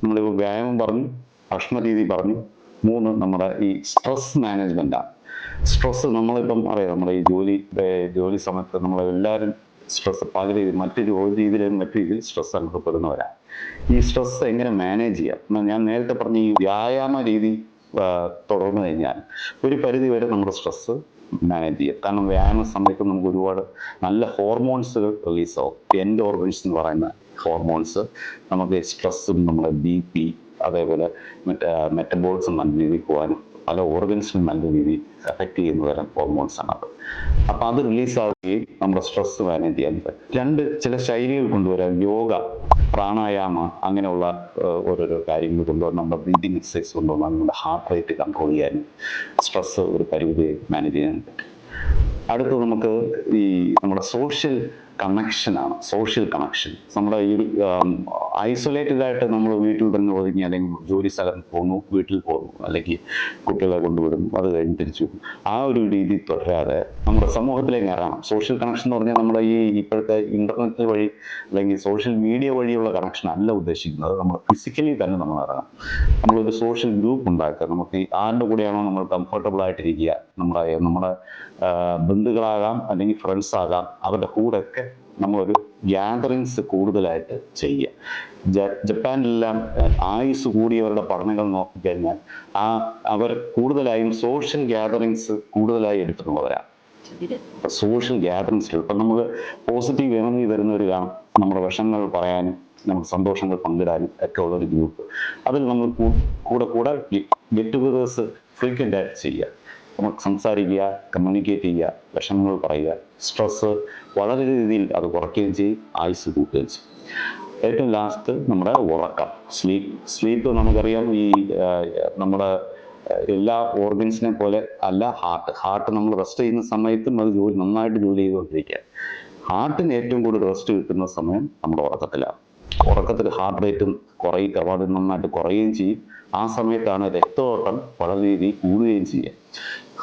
നമ്മളിപ്പോൾ വ്യായാമം പറഞ്ഞു, ഭക്ഷണ രീതി പറഞ്ഞു. 3 നമ്മുടെ ഈ സ്ട്രെസ് മാനേജ്മെൻറ്റാണ്. സ്ട്രെസ് നമ്മളിപ്പം അറിയാം, നമ്മുടെ ഈ ജോലി സമയത്ത് നമ്മളെല്ലാവരും സ്ട്രെസ് പകുതി മറ്റ് ജോലി രീതിയിലും മറ്റു രീതിയിൽ സ്ട്രെസ് അനുഭവപ്പെടുന്നവരാണ്. ഈ സ്ട്രെസ് എങ്ങനെ മാനേജ് ചെയ്യാം? ഞാൻ നേരത്തെ പറഞ്ഞ ഈ വ്യായാമ രീതി തുടർന്നു കഴിഞ്ഞാൽ ഒരു പരിധി വരെ നമ്മുടെ സ്ട്രെസ് മാനേജ് ചെയ്യാം. കാരണം വ്യായാമ സമയത്ത് നമുക്ക് ഒരുപാട് നല്ല ഹോർമോൺസുകൾ റിലീസാവും. എൻഡോർഫിൻസ് എന്ന് പറയുന്ന ഹോർമോൺസ് നമുക്ക് സ്ട്രെസ്സും നമ്മുടെ BP അതേപോലെ മെറ്റബോളിസം നല്ല രീതിയിൽ പോകാനും പല ഓർഗൻസിനും നല്ല രീതിയിൽ എഫക്റ്റ് ചെയ്യുന്ന തരം ഹോർമോൺസ് ആണ് അത്. അപ്പം അത് റിലീസാവുകയും നമ്മുടെ സ്ട്രെസ് മാനേജ് ചെയ്യാൻ പറ്റും. ചില ശൈലികൾ കൊണ്ടുവരാം. യോഗ, പ്രാണായാമ, അങ്ങനെയുള്ള ഓരോരോ കാര്യങ്ങൾ കൊണ്ടുവന്ന് നമ്മുടെ ബ്രീതിങ് എക്സസൈസ് കൊണ്ടുവന്നാൽ നമ്മുടെ ഹാർട്ട് റേറ്റ് കൺട്രോൾ ചെയ്യാനും സ്ട്രെസ് ഒരു പരിധി മാനേജ് ചെയ്യാനും പറ്റും. അടുത്ത് നമുക്ക് ഈ നമ്മുടെ സോഷ്യൽ കണക്ഷനാണ്. സോഷ്യൽ കണക്ഷൻ നമ്മുടെ ഈ ഐസൊലേറ്റഡ് ആയിട്ട് നമ്മൾ വീട്ടിൽ തന്നെ ഒതുങ്ങി, അല്ലെങ്കിൽ ജോലി സ്ഥലം പോകുന്നു, വീട്ടിൽ പോകുന്നു, അല്ലെങ്കിൽ കുട്ടികളെ കൊണ്ടുവിടുന്നു, അത് കഴിഞ്ഞ് തിരിച്ചു ആ ഒരു രീതി തുടരാതെ നമ്മുടെ സമൂഹത്തിലേക്ക് ഇറങ്ങണം. സോഷ്യൽ കണക്ഷൻ എന്ന് പറഞ്ഞാൽ നമ്മുടെ ഈ ഇപ്പോഴത്തെ ഇന്റർനെറ്റ് വഴി അല്ലെങ്കിൽ സോഷ്യൽ മീഡിയ വഴിയുള്ള കണക്ഷൻ അല്ല ഉദ്ദേശിക്കുന്നത്. നമ്മൾ ഫിസിക്കലി തന്നെ നമ്മൾ ഇറങ്ങണം. നമ്മളൊരു സോഷ്യൽ ഗ്രൂപ്പ് ഉണ്ടാക്കുക. നമുക്ക് ഈ ആരുടെ കൂടെയാണോ നമ്മൾ കംഫർട്ടബിൾ ആയിട്ടിരിക്കുക, നമ്മുടെ ബന്ധുക്കളാകാം അല്ലെങ്കിൽ ഫ്രണ്ട്സ് ആകാം, അവരുടെ കൂടെയൊക്കെ നമ്മളൊരു ഗ്യാതറിങ്സ് കൂടുതലായിട്ട് ചെയ്യുക. ജപ്പാനിലെല്ലാം ആയുസ് കൂടിയവരുടെ പഠനങ്ങൾ നോക്കിക്കഴിഞ്ഞാൽ അവർ കൂടുതലായും സോഷ്യൽ ഗ്യാതറിങ്സ് കൂടുതലായി എടുത്തിട്ടുള്ളവരാണ്. സോഷ്യൽ ഗ്യാതറിങ്സ് ഇപ്പം നമുക്ക് പോസിറ്റീവ് എനർജി വരുന്നവർ കാണും, നമ്മുടെ വിഷമങ്ങൾ പറയാനും നമുക്ക് സന്തോഷങ്ങൾ പങ്കിടാനും ഒക്കെ ഉള്ളൊരു ഗ്രൂപ്പ്. അതിൽ നമ്മൾ കൂടെ ഗെറ്റ് ടുഗദേഴ്സ് ഫ്രീക്വൻ്റ് ആയിട്ട് ചെയ്യുക. നമുക്ക് സംസാരിക്കുക, കമ്മ്യൂണിക്കേറ്റ് ചെയ്യുക, വിഷമങ്ങൾ പറയുക. സ്ട്രെസ് വളരെ രീതിയിൽ അത് കുറയ്ക്കുകയും ചെയ്യും, ആയുസ് കൂട്ടുകയും ചെയ്യും. ഏറ്റവും ലാസ്റ്റ് നമ്മുടെ ഉറക്കം, സ്ലീപ്പ് നമുക്കറിയാം. ഈ നമ്മുടെ എല്ലാ ഓർഗൻസിനെ പോലെ അല്ല ഹാർട്ട് നമ്മൾ റെസ്റ്റ് ചെയ്യുന്ന സമയത്തും അത് നന്നായിട്ട് ജോലി ചെയ്തുകൊണ്ടിരിക്കുക. ഹാർട്ടിന് ഏറ്റവും കൂടുതൽ റെസ്റ്റ് കിട്ടുന്ന സമയം നമ്മുടെ ഉറക്കത്തിലാണ്. ഉറക്കത്തിൽ ഹാർട്ട് റേറ്റും വളരെ നന്നായിട്ട് കുറയുകയും ചെയ്യും. ആ സമയത്താണ് രക്തഓട്ടം വളരെ രീതിയിൽ കൂടുകയും ചെയ്യുക.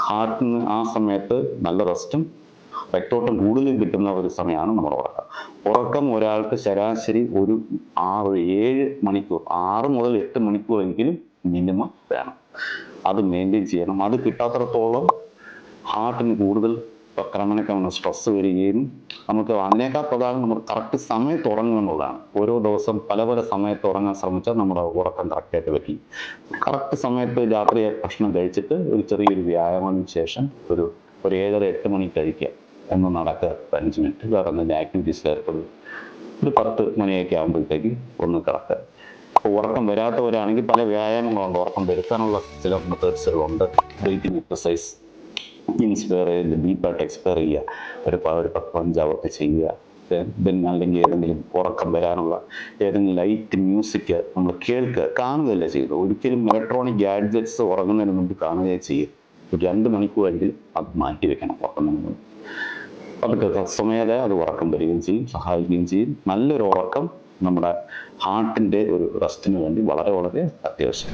ഹാർട്ടിന് ആ സമയത്ത് നല്ല റെസ്റ്റും രക്തോട്ടം കൂടുതലും കിട്ടുന്ന ഒരു സമയമാണ് നമ്മുടെ ഉറക്കം. ഒരാൾക്ക് ശരാശരി ഒരു 6-7 മണിക്കൂർ, 6 മുതൽ 8 മണിക്കൂറെങ്കിലും മിനിമം വേണം. അത് മെയിൻറ്റെയിൻ ചെയ്യണം. അത് കിട്ടാത്തിടത്തോളം ഹാർട്ടിന് കൂടുതൽ ക്രമേണ സ്ട്രെസ് വരികയും നമുക്ക് അതിനേക്കാൾ പ്രധാനം നമ്മൾ കറക്റ്റ് സമയത്ത് ഉറങ്ങുക എന്നുള്ളതാണ്. ഓരോ ദിവസം പല സമയത്ത് ഉറങ്ങാൻ ശ്രമിച്ചാൽ നമ്മുടെ ഉറക്കം കറക്റ്റായിട്ട് പറ്റി. കറക്റ്റ് സമയത്ത് രാത്രി ഭക്ഷണം കഴിച്ചിട്ട് ഒരു ചെറിയൊരു വ്യായാമത്തിന് ശേഷം ഒരു 7-8 മണി കഴിക്കുക. ഒന്ന് നടക്കുക, 5 മിനിറ്റ്, വേറെ എന്തെങ്കിലും ആക്ടിവിറ്റീസ് ഏർപ്പെടുക. ഒരു 10 മണിയൊക്കെ ആകുമ്പോഴത്തേക്ക് ഒന്ന് കിടക്കുക. അപ്പോൾ ഉറക്കം വരാത്തവരാണെങ്കിൽ പല വ്യായാമങ്ങളുണ്ട്. ഉറക്കം വരുത്താനുള്ള ചില മെത്തേഡ്സുകളുണ്ട്. ബ്രീത്തിങ് എക്സസൈസ്, ഇൻസ്പയർ ചെയ്ത് ഡീപ്പായിട്ട് എക്സ്പയർ ചെയ്യുക, ഒരു 10-15 ആവർക്ക് ചെയ്യുക. അല്ലെങ്കിൽ ഏതെങ്കിലും ഉറക്കം വരാനുള്ള ഏതെങ്കിലും ലൈറ്റ് മ്യൂസിക് നമ്മൾ കേൾക്കുക, കാണുകയല്ല ചെയ്യുക. ഒരിക്കലും ഇലക്ട്രോണിക് ഗാഡ്ജറ്റ്സ് ഉറങ്ങുന്നതിന് മുമ്പ് കാണുകയും ചെയ്യുക. ഒരു 2 മണിക്കൂറെങ്കിലും അത് മാറ്റി വെക്കണം ഉറങ്ങുന്നത്. അതൊക്കെ തത്സമയത അത് ഉറക്കം വരികയും ചെയ്യും, സഹായിക്കുകയും ചെയ്യും. നല്ലൊരു ഉറക്കം നമ്മുടെ ഹാർട്ടിൻ്റെ ഒരു റെസ്റ്റിന് വേണ്ടി വളരെ അത്യാവശ്യം.